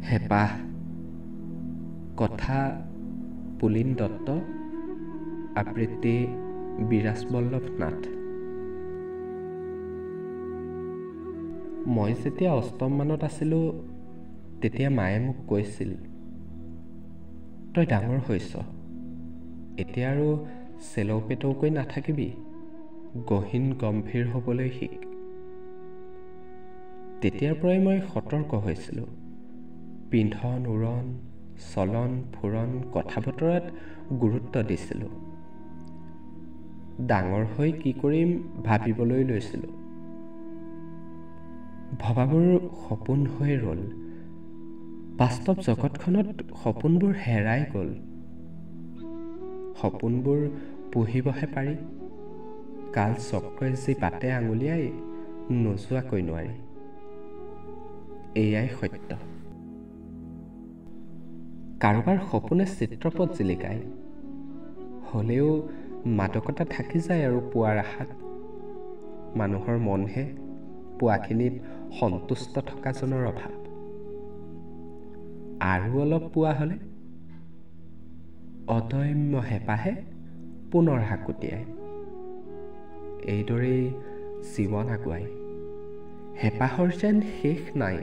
হেঁপাহ। কথা পুলিন দত্ত, আবৃত্তি বিৰাজবল্লভ নাথ। মই যেতিয়া অষ্টম মানত আছিলোঁ তেতিয়া মায়ে মোক কৈছিল, তই ডাঙৰ হৈছ, এতিয়া আৰু চেলৌ পেটৌকৈ নাথাকিবি, গহীন গম্ভীৰ হ'বলৈ শিক। তেতিয়াৰ পৰাই মই সতৰ্ক হৈছিলোঁ। পিন্ধন উৰণ, চলন ফুৰণ, কথা বতৰাত গুৰুত্ব দিছিলোঁ। ডাঙৰ হৈ কি কৰিম ভাবিবলৈ লৈছিলোঁ। ভবাবোৰ সপোন হৈ ৰ'ল। বাস্তৱ জগতখনত সপোনবোৰ হেৰাই গ'ল। সপোনবোৰ পুহিবহে পাৰি, কাল চক্ৰই যি বাটে আঙুলিয়াই নোযোৱাকৈ নোৱাৰি। এয়াই সত্য। কাৰোবাৰ সপোনে চিত্ৰপট জিলিকায়, হ'লেও মাদকতা থাকি যায় আৰু পোৱাৰ আশাত। মানুহৰ মনহে পোৱাখিনিত সন্তুষ্ট থকাজনৰ অভাৱ। আৰু অলপ পোৱা হ'লে অদম্য হেঁপাহে পুনৰ হাকুটিয়ায়। এইদৰেই জীৱন আগুৱাই। হেঁপাহৰ যেন শেষ নাই।